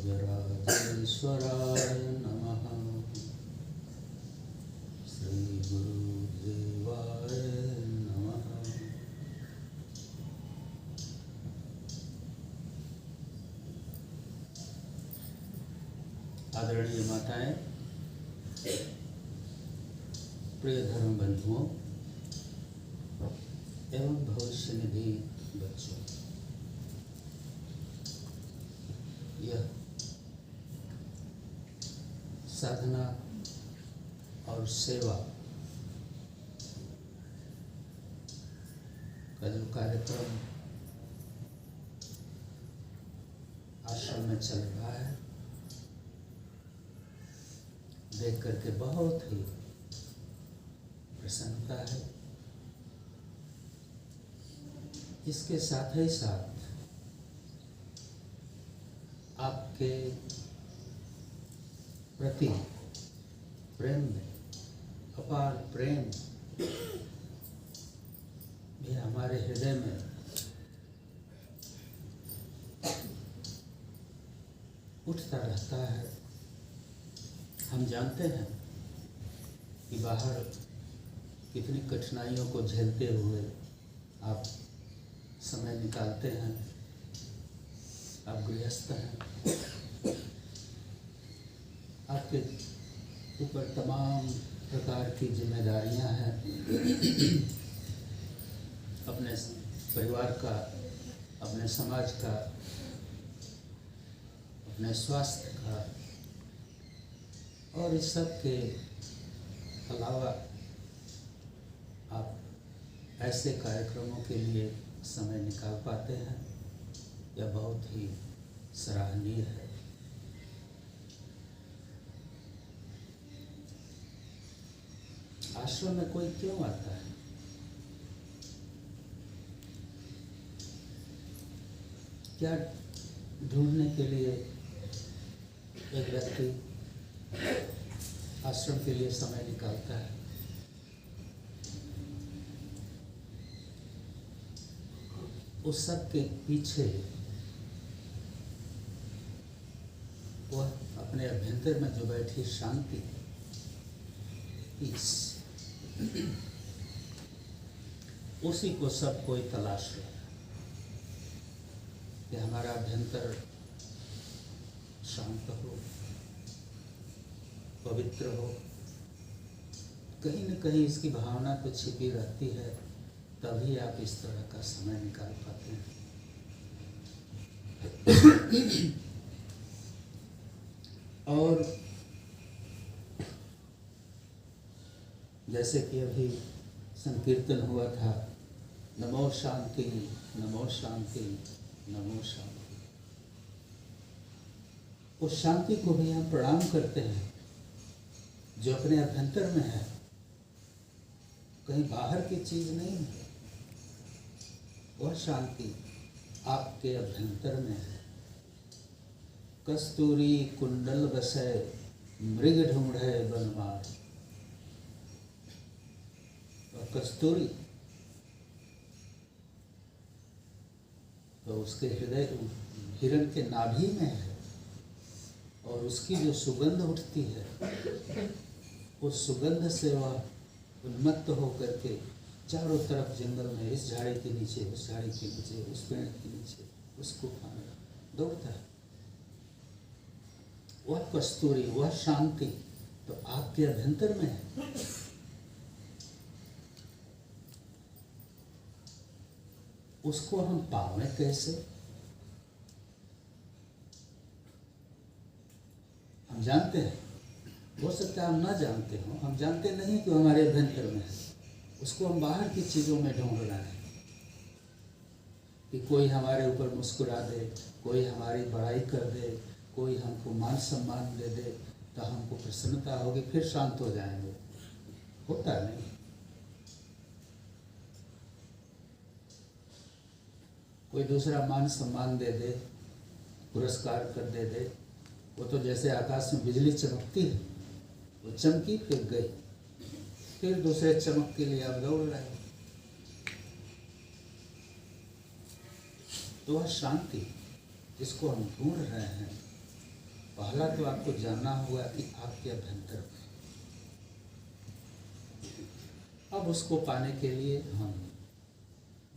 राजराजेश्वराय नमः। श्री गुरुदेवाय नमः। आदरणीय माताएं, प्रिय धर्म बंधुओं एवं भविष्य निधि बच्चों, यह साधना और सेवा का जो कार्यक्रम आश्रम में चल रहा है, देख करके बहुत ही प्रसन्नता है। इसके साथ ही साथ आपके प्रति प्रेम में अपार प्रेम भी हमारे हृदय में उठता रहता है। हम जानते हैं कि बाहर कितनी कठिनाइयों को झेलते हुए आप समय निकालते हैं। आप गृहस्थ हैं, आपके ऊपर तमाम प्रकार की जिम्मेदारियां हैं। अपने परिवार का, अपने समाज का, अपने स्वास्थ्य का, और इस सब के अलावा आप ऐसे कार्यक्रमों के लिए समय निकाल पाते हैं, यह बहुत ही सराहनीय है। आश्रम में कोई क्यों आता है? क्या ढूंढने के लिए एक व्यक्ति आश्रम के लिए समय निकालता है? उस सब के पीछे वह अपने अभ्यंतर में जो बैठी शांति, पीस, उसी को सब कोई तलाश रहा है कि हमारा अभ्यंतर शांत हो, पवित्र हो। कहीं न कहीं इसकी भावना तो छिपी रहती है, तभी आप इस तरह का समय निकाल पाते हैं। और जैसे कि अभी संकीर्तन हुआ था, नमो शांति, नमो शांति, नमो शांति। उस शांति को भी हम प्रणाम करते हैं जो अपने अभ्यंतर में है, कहीं बाहर की चीज नहीं है। वह शांति आपके अभ्यंतर में है। कस्तूरी कुंडल बसै, मृग ढूंढे बनवार। और कस्तूरी तो उसके हृदय हिरण के नाभि में है, और उसकी जो सुगंध उठती है, उस सुगंध से वह उन्मत्त होकर के चारों तरफ जंगल में, इस झाड़ी के नीचे, उस झाड़ी के नीचे, उस पेड़ के नीचे, उसको खाने दौड़ता है। वह कस्तूरी, वह शांति तो आपके अभ्यंतर में है। उसको हम पावें कैसे? हम जानते हैं, हो सकता है हम ना जानते हो, हम जानते नहीं कि हमारे अभ्यंतर में है। उसको हम बाहर की चीज़ों में ढूंढ रहे हैं कि कोई हमारे ऊपर मुस्कुरा दे, कोई हमारी बड़ाई कर दे, कोई हमको मान सम्मान दे दे, तो हमको प्रसन्नता होगी, फिर शांत हो जाएंगे। होता नहीं। कोई दूसरा मान सम्मान दे दे, पुरस्कार कर दे दे, वो तो जैसे आकाश में बिजली चमकती है, वो चमकी फिर गई, फिर दूसरे चमक के लिए आप दौड़ रहे हो। तो वह शांति जिसको हम ढूंढ रहे हैं, पहला तो आपको जानना होगा कि आपके अभ्यंतर में। अब उसको पाने के लिए हम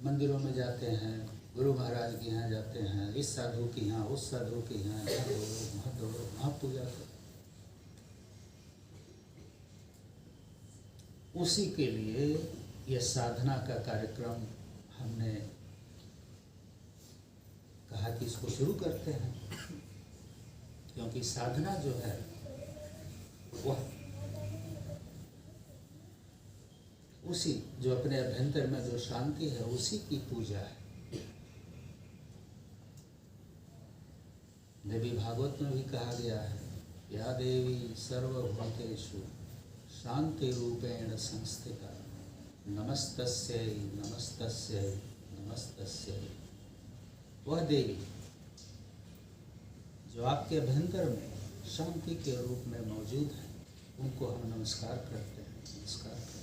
मंदिरों में जाते हैं, गुरु महाराज के यहाँ जाते हैं, इस साधु के यहाँ, उस साधु के यहाँ, यहाँ दौड़ो वहाँ दौड़ो वहाँ पूजा करो। उसी के लिए यह साधना का कार्यक्रम हमने कहा कि इसको शुरू करते हैं, क्योंकि साधना जो है वह उसी जो अपने अभ्यंतर में जो शांति है उसी की पूजा है। देवी भागवत में भी कहा गया है, या देवी सर्वभूतेषु शांति रूपेण संस्थिता नमस्तस्यै नमस्तस्यै नमस्तस्यै। वह देवी जो आपके अभ्यंतर में शांति के रूप में मौजूद है, उनको हम नमस्कार करते हैं, नमस्कार करते हैं।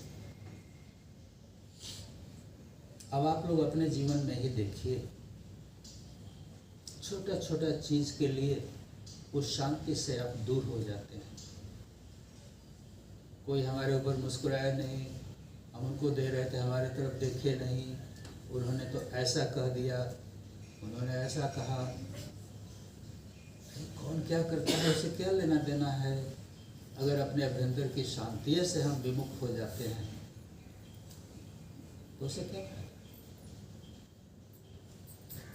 अब आप लोग अपने जीवन में ही देखिए, छोटा छोटा चीज के लिए उस शांति से आप दूर हो जाते हैं। कोई हमारे ऊपर मुस्कुराया नहीं, हम उनको दे रहे थे, हमारे तरफ देखे नहीं, उन्होंने तो ऐसा कह दिया, उन्होंने ऐसा कहा, कौन क्या करता है उसे क्या लेना देना है। अगर अपने अभ्यंतर की शांति से हम विमुख हो जाते हैं तो उसे क्या फायदा।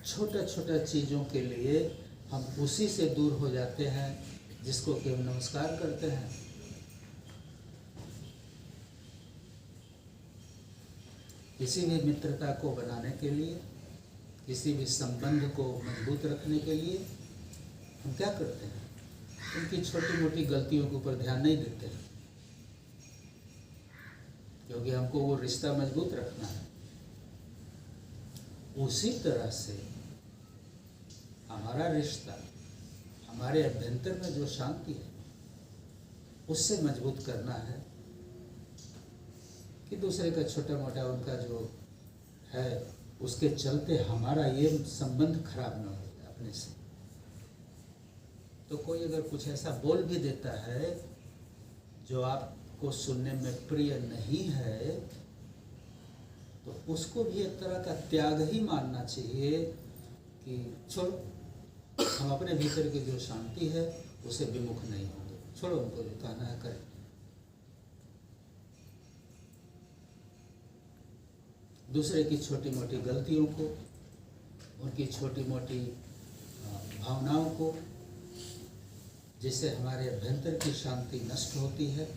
छोटा छोटा चीज़ों के लिए हम उसी से दूर हो जाते हैं जिसको कि हम नमस्कार करते हैं। किसी भी मित्रता को बनाने के लिए, किसी भी संबंध को मजबूत रखने के लिए हम क्या करते हैं, उनकी छोटी मोटी गलतियों के ऊपर ध्यान नहीं देते हैं, क्योंकि हमको वो रिश्ता मजबूत रखना है। उसी तरह से हमारा रिश्ता, हमारे अभ्यंतर में जो शांति है उससे मजबूत करना है कि दूसरे का छोटा मोटा उनका जो है उसके चलते हमारा ये संबंध खराब ना हो जाए अपने से। तो कोई अगर कुछ ऐसा बोल भी देता है जो आपको सुनने में प्रिय नहीं है, तो उसको भी एक तरह का त्याग ही मानना चाहिए कि छोड़ो, हम अपने भीतर की जो शांति है उसे विमुख नहीं होंगे, छोड़ो, उनको जो कहना है करें। दूसरे की छोटी मोटी गलतियों को, उनकी छोटी मोटी भावनाओं को, जिससे हमारे अभ्यंतर की शांति नष्ट होती है,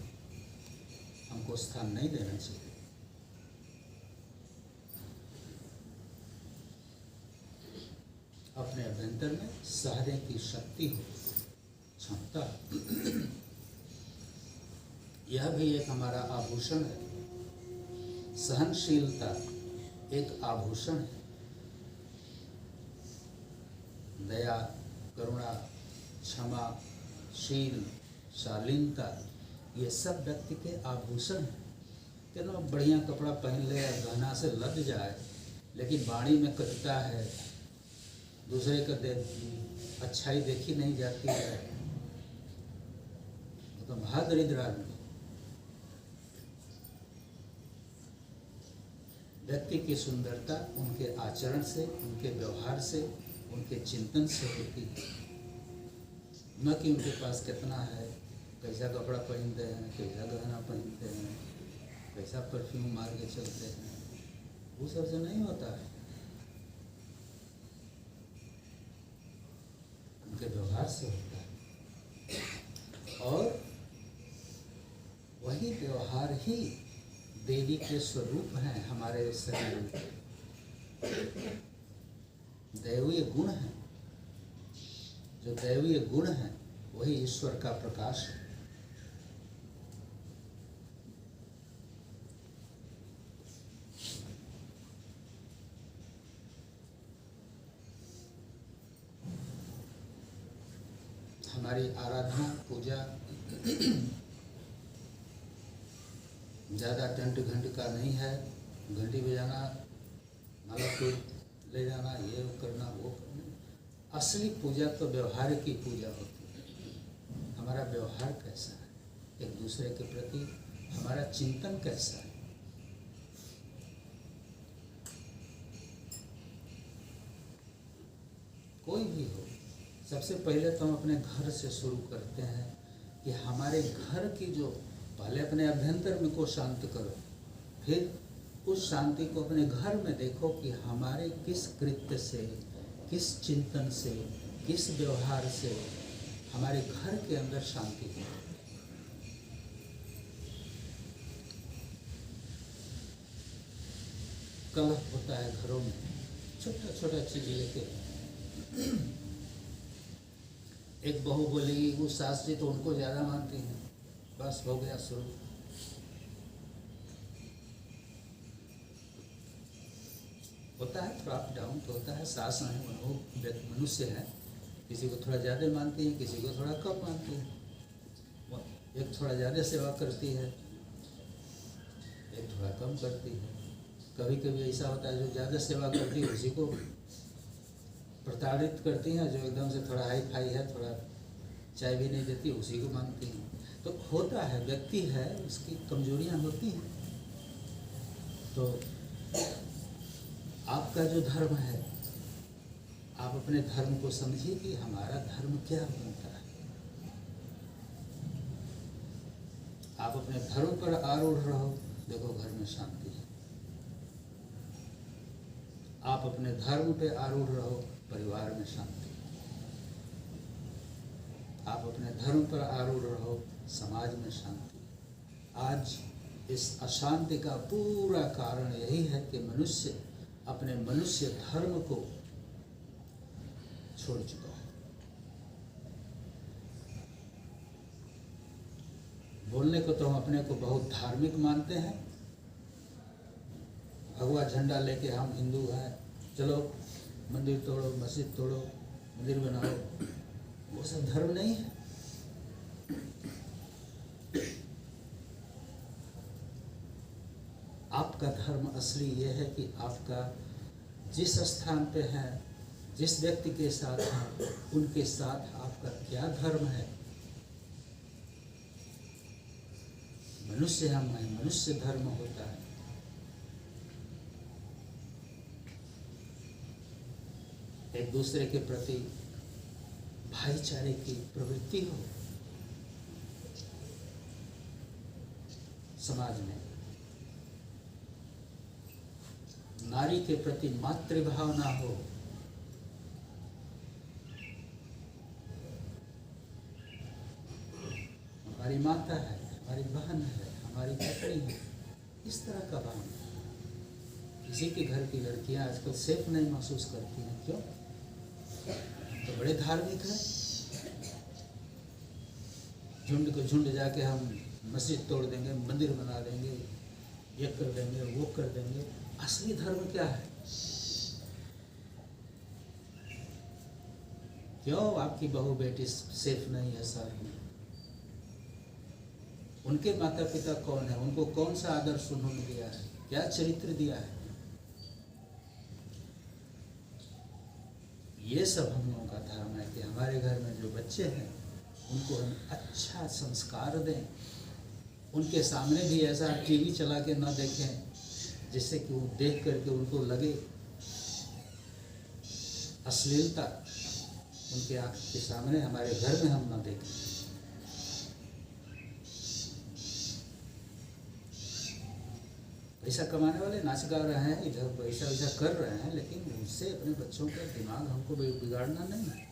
हमको स्थान नहीं देना चाहिए। अपने अभ्यंतर में सहने की शक्ति हो, क्षमता, यह भी एक हमारा आभूषण है। सहनशीलता एक आभूषण है। दया, करुणा, क्षमा, शील, शालीनता, ये सब व्यक्ति के आभूषण हैं। कितना बढ़िया कपड़ा पहन ले, गहना से लद जाए, लेकिन वाणी में कटुता है, दूसरे का अच्छाई देखी नहीं जाती है, तो महादरिद्र आदमी। व्यक्ति की सुंदरता उनके आचरण से, उनके व्यवहार से, उनके चिंतन से होती है, न कि उनके पास कितना है, कैसा कपड़ा पहनते हैं, कैसा गहना पहनते हैं, कैसा परफ्यूम मार के चलते हैं, वो सब से नहीं होता है। उनके व्यवहार से होता है, और वही व्यवहार ही देवी के स्वरूप हैं हमारे शरीर में। दैवीय गुण है, जो दैवीय गुण है वही ईश्वर का प्रकाश है। हमारी आराधना पूजा ज़्यादा टेंट घंट का नहीं है, घंटी बजाना, माला फूल ले जाना, ये करना वो करना। असली पूजा तो व्यवहार की पूजा होती है। हमारा व्यवहार कैसा है, एक दूसरे के प्रति हमारा चिंतन कैसा है। कोई भी हो, सबसे पहले तो हम अपने घर से शुरू करते हैं कि हमारे घर की जो, पहले अपने अभ्यंतर में को शांत करो, फिर उस शांति को अपने घर में देखो कि हमारे किस कृत्य से, किस चिंतन से, किस व्यवहार से हमारे घर के अंदर शांति है। कलह होता है घरों में, छोटा छोटा चीज लेके। एक बहू बोलेगी वो सास जी तो उनको ज्यादा मानती हैं, बस हो गया शुरू। होता है थोड़ा अप डाउन तो होता है, सास है वो मनुष्य है, किसी को थोड़ा ज़्यादा मानती है, किसी को थोड़ा कम मानती है। एक थोड़ा ज़्यादा सेवा करती है, एक थोड़ा कम करती है। कभी कभी ऐसा होता है जो ज़्यादा सेवा करती है उसी को प्रताड़ित करती है, जो एकदम से थोड़ा हाई फाई है, थोड़ा चाय भी नहीं देती उसी को मानती है। तो होता है, व्यक्ति है, उसकी कमजोरियाँ होती हैं। तो आपका जो धर्म है, आप अपने धर्म को समझिए कि हमारा धर्म क्या बनता है। आप अपने धर्म पर आरूढ़ रहो, देखो घर में शांति है। आप अपने धर्म पे आरूढ़ रहो, परिवार में शांति है। आप अपने धर्म पर आरूढ़ रहो, समाज में शांति है। आज इस अशांति का पूरा कारण यही है कि मनुष्य अपने मनुष्य धर्म को छोड़ चुका है। बोलने को तो हम अपने को बहुत धार्मिक मानते हैं, भगवा झंडा लेके हम हिंदू हैं, चलो मंदिर तोड़ो, मस्जिद तोड़ो, मंदिर बनाओ, वो सब धर्म नहीं है। आपका धर्म असली ये है कि आपका जिस स्थान पे है, जिस व्यक्ति के साथ हैं, उनके साथ आपका क्या धर्म है। मनुष्य हम हैं, मनुष्य धर्म होता है। एक दूसरे के प्रति भाईचारे की प्रवृत्ति हो समाज में, नारी के प्रति मातृभावना हो, हमारी माता है, हमारी बहन है, हमारी पत्नी है, इस तरह का भाव। किसी के घर की लड़कियां आजकल सेफ नहीं महसूस करती हैं, क्यों? तो बड़े धार्मिक हैं, झुंड को झुंड जाके हम मस्जिद तोड़ देंगे, मंदिर बना देंगे, ये कर देंगे, वो कर देंगे। असली धर्म क्या है? क्यों आपकी बहू बेटी सेफ नहीं है शहर में? उनके माता पिता कौन है? उनको कौन सा आदर्श उन्होंने दिया है? क्या चरित्र दिया है? ये सब हम लोगों का धर्म है कि हमारे घर में जो बच्चे हैं उनको हम अच्छा संस्कार दें। उनके सामने भी ऐसा टीवी चला के न देखें जिससे कि वो देख करके उनको लगे अश्लीलता, उनके आँख के सामने हमारे घर में हम न देखें। पैसा कमाने वाले नाच गा रहे हैं, इधर पैसा वैसा कर रहे हैं, लेकिन उनसे अपने बच्चों का दिमाग हमको बिगाड़ना नहीं है।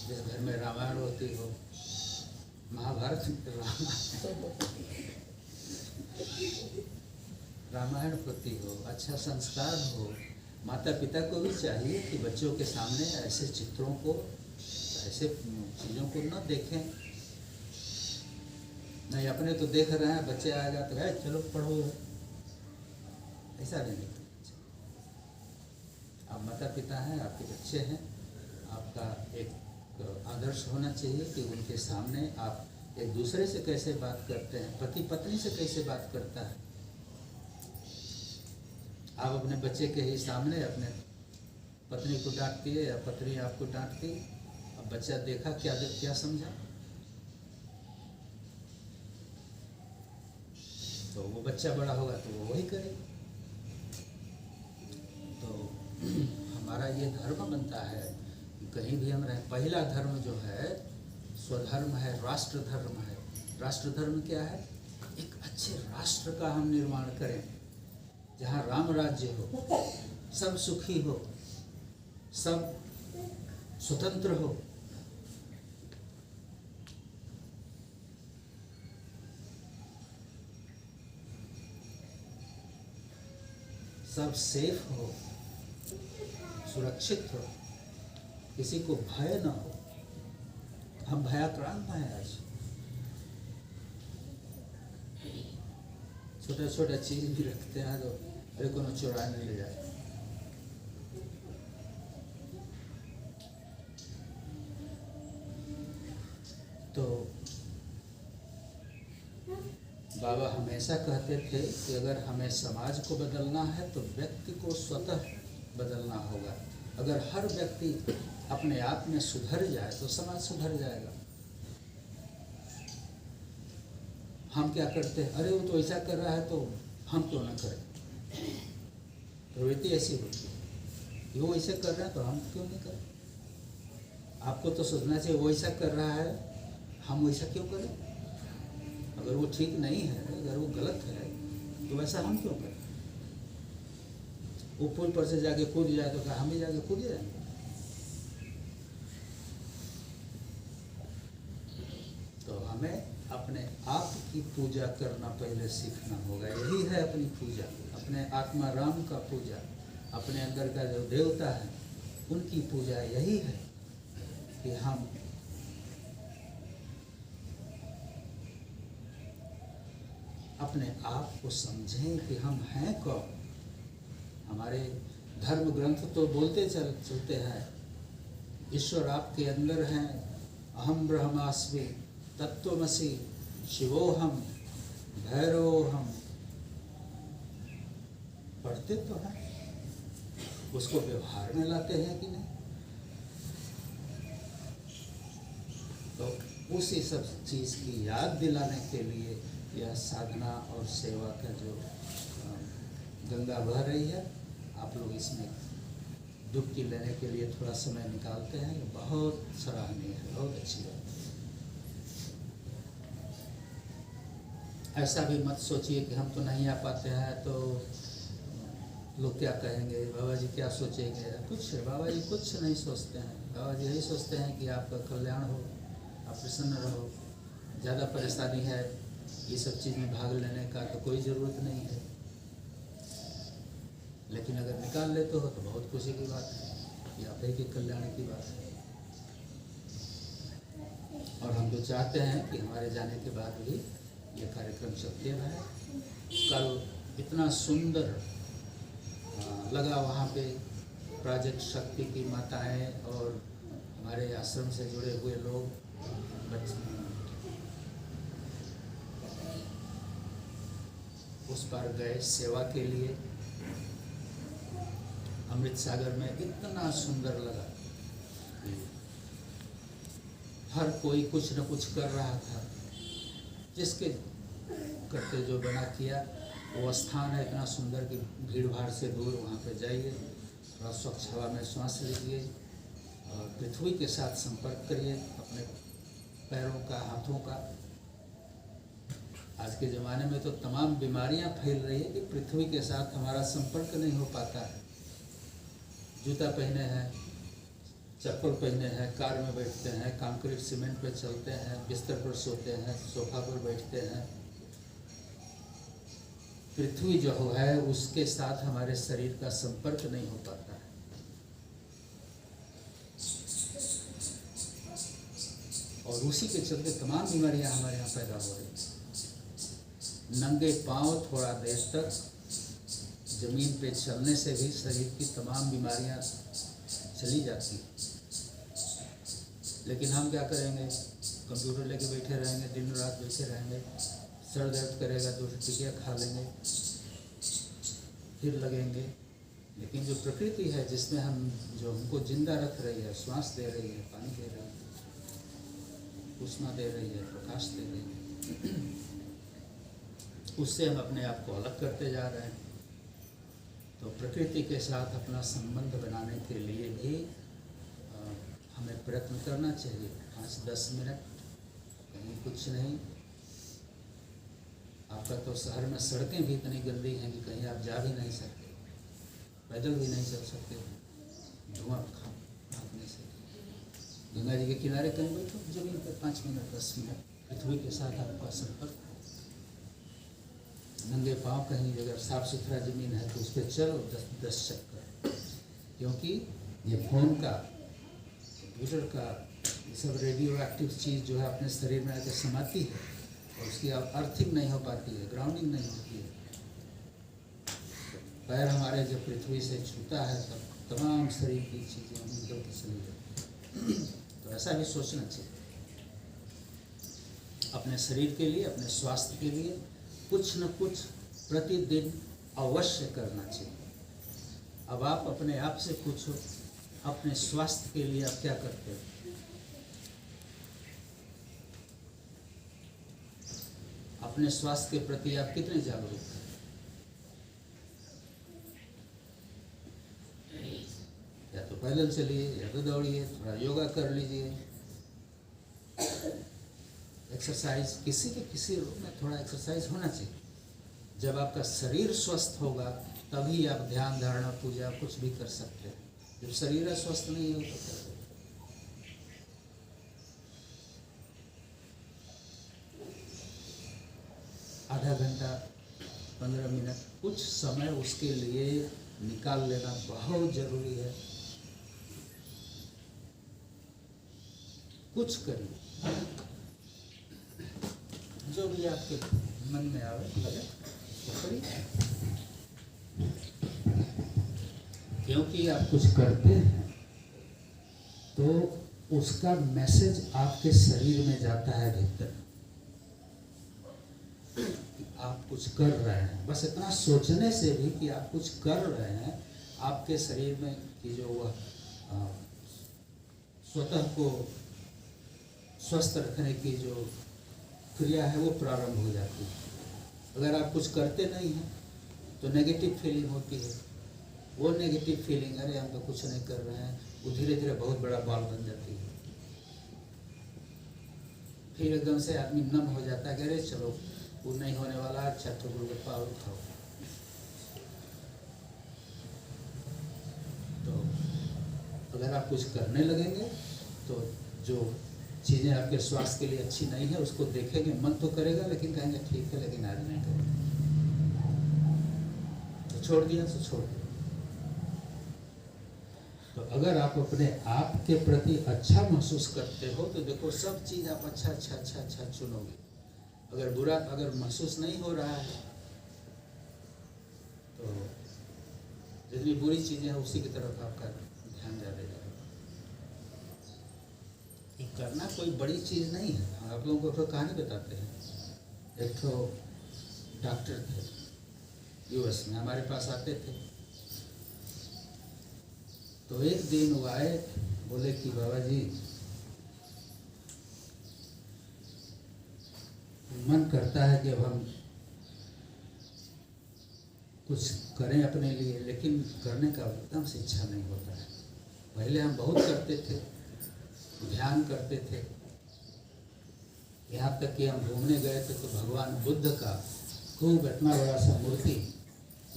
जिस घर में रामायण होती हो, महाभारत रामायण होती हो, अच्छा संस्कार हो, माता पिता को भी चाहिए कि बच्चों के सामने ऐसे चित्रों को, ऐसे चीज़ों को न देखें। नहीं अपने तो देख रहे हैं, बच्चे आएगा तो है चलो पढ़ो, ऐसा नहीं। आप माता पिता हैं, आपके बच्चे हैं, आपका एक आदर्श होना चाहिए कि उनके सामने आप एक दूसरे से कैसे बात करते हैं, पति पत्नी से कैसे बात करता है। आप अपने बच्चे के ही सामने अपने पत्नी को डांटती है या पत्नी आपको डांटती, अब बच्चा देखा क्या समझा, तो वो बच्चा बड़ा होगा तो वो वही करेगा। तो हमारा ये धर्म बनता है कि कहीं भी हम रहें, पहला धर्म जो है स्वधर्म है, राष्ट्र धर्म है। राष्ट्र धर्म क्या है? एक अच्छे राष्ट्र का हम निर्माण करें जहाँ राम राज्य हो, सब सुखी हो, सब स्वतंत्र हो। सब सेफ हो, सुरक्षित हो, किसी को भय न हो। हम भयाक्रांत हैं आज, छोटा छोटा चीज भी रखते हैं तो अरे को चुराने ले जाए। तो बाबा हमेशा कहते थे कि अगर हमें समाज को बदलना है तो व्यक्ति को स्वतः बदलना होगा। अगर हर व्यक्ति अपने आप में सुधर जाए तो समाज सुधर जाएगा। हम क्या करते हैं, अरे वो तो ऐसा कर रहा है तो हम क्यों ना करें। प्रवृत्ति ऐसी होती है, वो ऐसे कर रहा है तो हम क्यों नहीं करें। आपको तो सोचना चाहिए वो ऐसा कर रहा है, हम वैसा क्यों करें। अगर वो ठीक नहीं है, अगर वो गलत है तो वैसा हम क्यों करें। वो पुल पर से जाके कूद जाए तो क्या हम भी जाके कूद जाएंगे। तो हमें अपने आप की पूजा करना पहले सीखना होगा। यही है अपनी पूजा, अपने आत्मा राम का पूजा, अपने अंदर का जो देवता है उनकी पूजा यही है कि हम अपने आप को समझें कि हम हैं कौन। हमारे धर्म ग्रंथ तो बोलते चलते हैं ईश्वर आपके अंदर हैं, अहम ब्रह्मास्मि तत्त्वमसि शिवोहम भैरवोहम। पढ़ते तो हैं, उसको व्यवहार में लाते हैं कि नहीं। तो उसी सब चीज़ की याद दिलाने के लिए यह साधना और सेवा का जो गंगा बह रही है, आप लोग इसमें डुबकी लेने के लिए थोड़ा समय निकालते हैं, ये बहुत सराहनीय है, बहुत अच्छी बात। ऐसा भी मत सोचिए कि हम तो नहीं आ पाते हैं तो लोग क्या कहेंगे, बाबा जी क्या सोचेंगे। कुछ बाबा जी कुछ नहीं सोचते हैं। बाबा जी यही सोचते हैं कि आपका कल्याण हो, आप प्रसन्न रहो। ज़्यादा परेशानी है ये सब चीज़ में भाग लेने का तो कोई ज़रूरत नहीं है, लेकिन अगर निकाल लेते हो तो बहुत खुशी की बात है, ये आप ही के कल्याण की बात है। और हम तो चाहते हैं कि हमारे जाने के बाद भी ये कार्यक्रम चलते रहे। कल इतना सुंदर लगा वहाँ पे प्रोजेक्ट शक्ति की माताएं और हमारे आश्रम से जुड़े हुए लोग, बच्चे उस पार गए सेवा के लिए। अमृत सागर में इतना सुंदर लगा, हर कोई कुछ न कुछ कर रहा था। जिसके करते जो बना किया, वो स्थान है इतना सुंदर कि भीड़ भाड़ से दूर वहाँ पे जाइए, थोड़ा स्वच्छ हवा में सांस लीजिए और पृथ्वी के साथ संपर्क करिए, अपने पैरों का, हाथों का। आज के ज़माने में तो तमाम बीमारियां फैल रही है कि पृथ्वी के साथ हमारा संपर्क नहीं हो पाता है। जूता पहने हैं, चप्पल पहने हैं, कार में बैठते हैं, कंक्रीट सीमेंट पे चलते हैं, बिस्तर पर सोते हैं, सोफा पर बैठते हैं। पृथ्वी जो है उसके साथ हमारे शरीर का संपर्क नहीं हो पाता है। और उसी के चलते तमाम बीमारियां हमारे यहाँ पैदा हो रही हैं। नंगे पांव थोड़ा देर तक जमीन पे चलने से भी शरीर की तमाम बीमारियां चली जाती हैं। लेकिन हम क्या करेंगे, कंप्यूटर लेके बैठे रहेंगे, दिन रात बैठे रहेंगे, सर दर्द करेगा तो टिकिया खा लेंगे, फिर लगेंगे। लेकिन जो प्रकृति है जिसमें हम, जो हमको जिंदा रख रही है, श्वास दे रही है, पानी दे रही है, उष्मा दे रही है, प्रकाश दे रही है। उससे हम अपने आप को अलग करते जा रहे हैं। तो प्रकृति के साथ अपना संबंध बनाने के लिए भी हमें प्रयत्न करना चाहिए। 5-10 मिनट, कहीं कुछ नहीं। आपका तो शहर में सड़कें भी इतनी गंदी हैं कि कहीं आप जा भी नहीं सकते, पैदल भी नहीं चल सकते, धुआं भागने से। गंगा जी के किनारे कहीं बैठो जमीन पर 5 मिनट 10 मिनट, पृथ्वी के साथ आपका संपर्क। नंगे पाँव कहीं अगर साफ सुथरा जमीन है तो उस पर चलो 10 चक्कर, क्योंकि ये फोन का, कंप्यूटर का, ये सब रेडियो एक्टिव चीज़ जो है अपने शरीर में आकर समाती है और उसकी अर्थिंग नहीं हो पाती है, ग्राउंडिंग नहीं होती है। पैर हमारे जब पृथ्वी से छूता है तब तमाम शरीर की चीज़ें निकलती चली जाती। तो ऐसा भी सोचना चाहिए अपने शरीर के लिए, अपने स्वास्थ्य के लिए कुछ न कुछ प्रतिदिन अवश्य करना चाहिए। अब आप अपने आप से पूछो, अपने स्वास्थ्य के लिए आप क्या करते हो? अपने स्वास्थ्य के प्रति आप कितने जागरूक हैं? या तो पैदल चलिए, या तो दौड़िए, थोड़ा योगा कर लीजिए, एक्सरसाइज, किसी के किसी रूप में थोड़ा एक्सरसाइज होना चाहिए। जब आपका शरीर स्वस्थ होगा तभी आप ध्यान, धारणा, पूजा कुछ भी कर सकते हैं। जब शरीर स्वस्थ नहीं हो तो क्या करें? आधा घंटा 15 मिनट कुछ समय उसके लिए निकाल लेना बहुत जरूरी है। कुछ करिए, जो भी आपके मन में आवे लगे तो करिए, क्योंकि आप कुछ करते हैं तो उसका मैसेज आपके शरीर में जाता है भीतर कि आप कुछ कर रहे हैं। बस इतना सोचने से भी कि आप कुछ कर रहे हैं, आपके शरीर में की जो वह स्वतः को स्वस्थ रखने की जो क्रिया है वो प्रारंभ हो जाती है। अगर आप कुछ करते नहीं हैं तो नेगेटिव फीलिंग होती है। वो नेगेटिव फीलिंग, अरे हम तो कुछ नहीं कर रहे हैं, वो धीरे धीरे बहुत बड़ा बाल बन जाती है। फिर एकदम से आदमी नम हो जाता है कि अरे चलो वो नहीं होने वाला, अच्छा तो गुरुगप्पा और खाओ। तो अगर आप कुछ करने लगेंगे तो जो चीज़ें आपके स्वास्थ्य के लिए अच्छी नहीं है उसको देखेंगे, मन तो करेगा लेकिन कहेंगे ठीक है लेकिन आज नहीं करेंगे, तो छोड़ दिया तो छोड़ दिया। तो अगर आप अपने आप के प्रति अच्छा महसूस करते हो तो देखो सब चीज़ आप अच्छा चुनोगे। अगर बुरा अगर महसूस नहीं हो रहा है तो जितनी बुरी चीज़ें हैं उसी की तरफ आपका ध्यान ज़्यादा जाएगा। करना कोई बड़ी चीज़ नहीं है। आप लोगों को तो कहानी बताते हैं। एक तो डॉक्टर थे यूएस में, हमारे पास आते थे। तो एक दिन वो आए, बोले कि बाबा जी मन करता है कि अब हम कुछ करें अपने लिए, लेकिन करने का एकदम से इच्छा नहीं होता है। पहले हम बहुत करते थे, ध्यान करते थे, यहाँ तक कि हम घूमने गए थे तो भगवान बुद्ध का खूब इतना बड़ा सा मूर्ति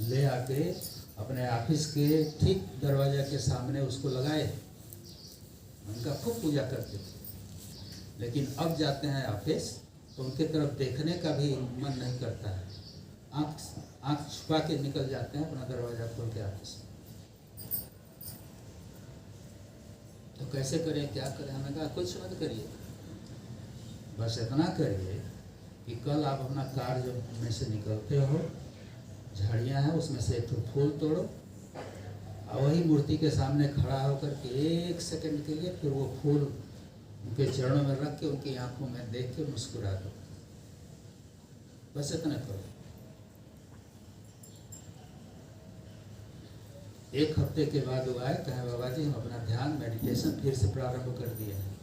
ले आके अपने ऑफिस के ठीक दरवाजा के सामने उसको लगाए, उनका खूब पूजा करते थे। लेकिन अब जाते हैं ऑफिस तो उनके तरफ देखने का भी मन नहीं करता है। आँख छुपा के निकल जाते हैं अपना दरवाजा खोल के ऑफिस। तो कैसे करें, क्या करें? हमने कहा कुछ मत करिए, बस इतना करिए कि कल आप अपना कार जब में से निकलते हो, झाड़ियाँ हैं उसमें से एक तो फूल तोड़ो और वही मूर्ति के सामने खड़ा होकर के 1 सेकंड के लिए फिर वो फूल उनके चरणों में रख के उनकी आंखों में देख के मुस्कुरा दो। बस इतना करो। 1 हफ्ते के बाद वो आए, कहे बाबा जी हम अपना ध्यान मेडिटेशन फिर से प्रारंभ कर दिए हैं।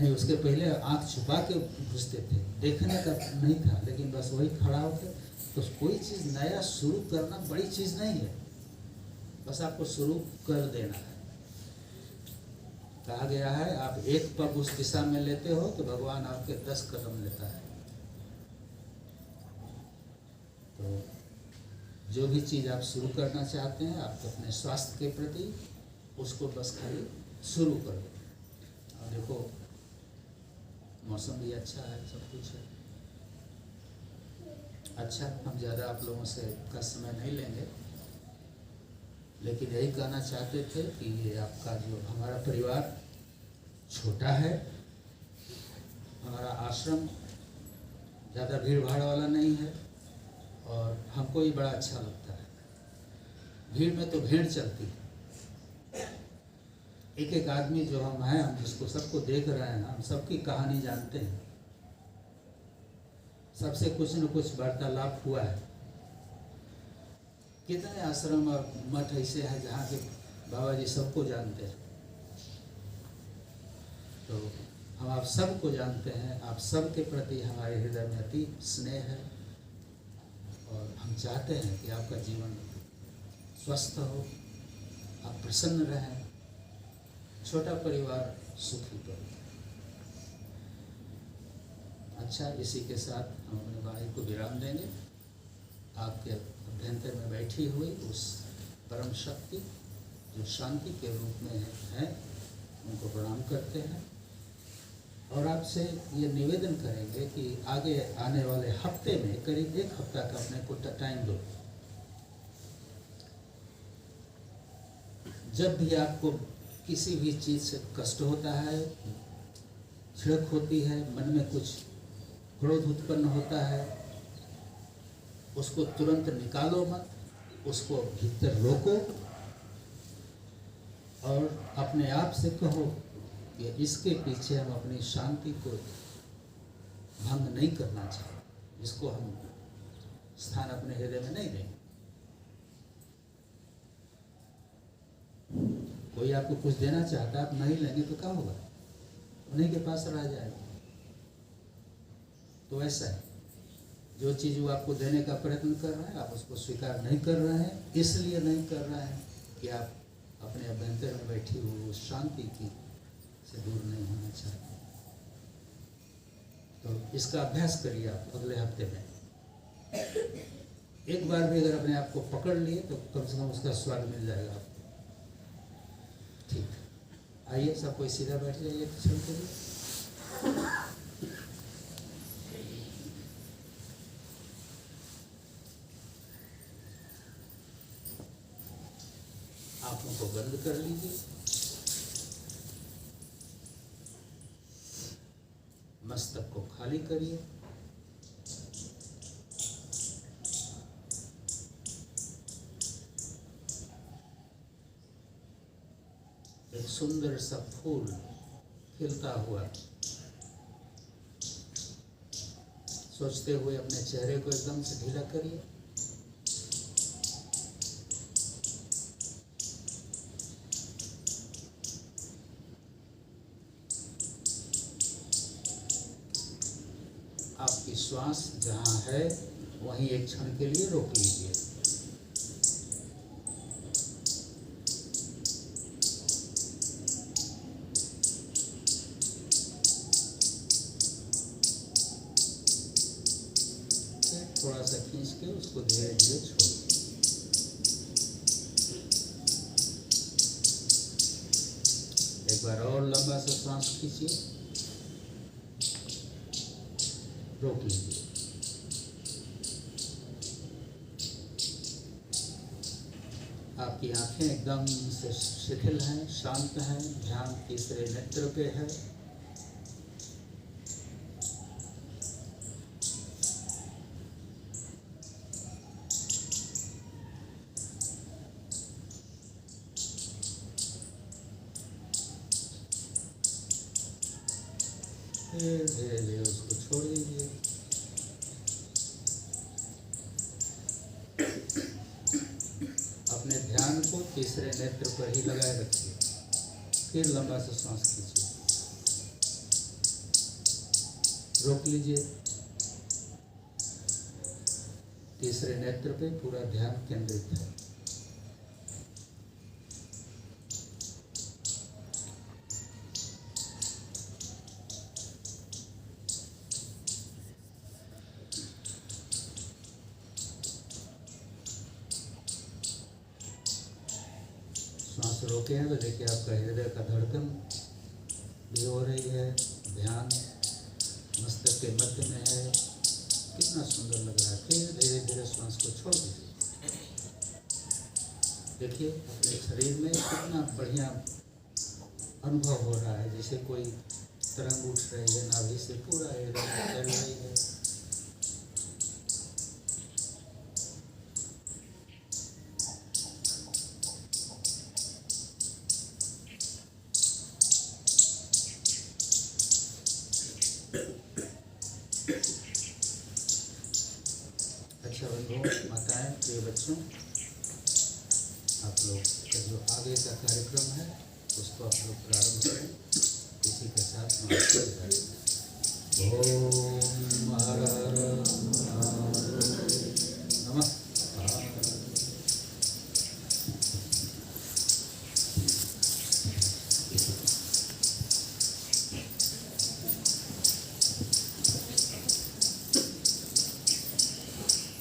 नहीं, उसके पहले आँख छुपा के घुसते थे, देखने का नहीं था, लेकिन बस वही खड़ा होकर। तो कोई चीज़ नया शुरू करना बड़ी चीज़ नहीं है, बस आपको शुरू कर देना है। कहा गया है आप एक पग उस दिशा में लेते हो तो भगवान आपके 10 कदम लेता है। तो जो भी चीज़ आप शुरू करना चाहते हैं आप अपने स्वास्थ्य के प्रति, उसको बस खाली शुरू कर दो। और देखो मौसम भी अच्छा है, सब कुछ है अच्छा। हम ज़्यादा आप लोगों से का समय नहीं लेंगे, लेकिन यही कहना चाहते थे कि ये आपका जो हमारा परिवार छोटा है, हमारा आश्रम ज़्यादा भीड़ भाड़ वाला नहीं है, और हमको ही बड़ा अच्छा लगता है। भीड़ में तो भेड़ चलती है, एक एक आदमी जो हम हैं, हम जिसको सबको देख रहे हैं, हम सबकी कहानी जानते हैं, सबसे कुछ न कुछ वार्तालाप हुआ है। कितने आश्रम और मठ ऐसे हैं जहाँ के बाबा जी सबको जानते हैं। तो हम आप सबको जानते हैं, आप सब के प्रति हमारे हृदय में अति स्नेह है, और हम चाहते हैं कि आपका जीवन स्वस्थ हो, आप प्रसन्न रहें, छोटा परिवार सुखी परिवार। अच्छा, इसी के साथ हम अपने वाणी को विराम देंगे। आपके अभ्यंतर में बैठी हुई उस परम शक्ति जो शांति के रूप में है, उनको प्रणाम करते हैं, और आपसे ये निवेदन करेंगे कि आगे आने वाले हफ्ते में करीब 1 हफ्ता का अपने को टाइम दो। जब भी आपको किसी भी चीज़ से कष्ट होता है, छिड़क होती है, मन में कुछ क्रोध उत्पन्न होता है, उसको तुरंत निकालो मत, उसको भीतर रोको और अपने आप से कहो कि इसके पीछे हम अपनी शांति को भंग नहीं करना चाहते, इसको हम स्थान अपने हृदय में नहीं देंगे। कोई आपको कुछ देना चाहता है, आप नहीं लेंगे तो क्या होगा? उन्हीं के पास रह जाएगा। तो ऐसा है, जो चीज़ वो आपको देने का प्रयत्न कर रहा है, आप उसको स्वीकार नहीं कर रहे हैं, इसलिए नहीं कर रहे हैं कि आप अपने अभ्यंतर में बैठी हुई उस शांति की से दूर नहीं होना चाहते। तो इसका अभ्यास करिए आप अगले हफ्ते में। एक बार भी अगर अपने आप को पकड़ लिए तो कम से कम उसका स्वाद मिल जाएगा आपको। ठीक, आइए सब कोई सीधा बैठ जाइए क्षण के लिए। आंखों को बंद कर लीजिए, मस्तक को खाली करिए, एक सुंदर सा फूल खिलता हुआ सोचते हुए अपने चेहरे को एकदम से ढीला करिए। आपकी श्वास जहाँ है वहीं एक क्षण के लिए रोक लीजिए। थोड़ा सा खींच के उसको धीरे धीरे छोड़िए। एक बार और लंबा सा सांस खींचिए, रोक लीजिए। आपकी आंखें एकदम से शिथिल हैं, शांत हैं, ध्यान तीसरे नेत्र पे है। धीरे धीरे उसको छोड़ दीजिए। अपने ध्यान को तीसरे नेत्र पर ही लगाए रखिए। फिर लंबा सा सांस खींचिए। रोक लीजिए। तीसरे नेत्र पे पूरा ध्यान केंद्रित है। सांस रोके हैं तो देखिए आपका हृदय का धड़कन भी हो रही है, ध्यान मस्तक के मध्य में है, कितना सुंदर लग रहा है। फिर धीरे धीरे श्वास को छोड़ दीजिए। देखिए अपने शरीर में कितना बढ़िया अनुभव हो रहा है, जैसे कोई तरंग उठ रही है नाभि से, पूरा हृदय चल रही है। अच्छा बंधुओं, माताएं, प्रिय बच्चों, आप लोग का जो आगे का कार्यक्रम है उसको आप लोग प्रारंभ करें। इसी के साथ ओम हर हर महादेव नमः।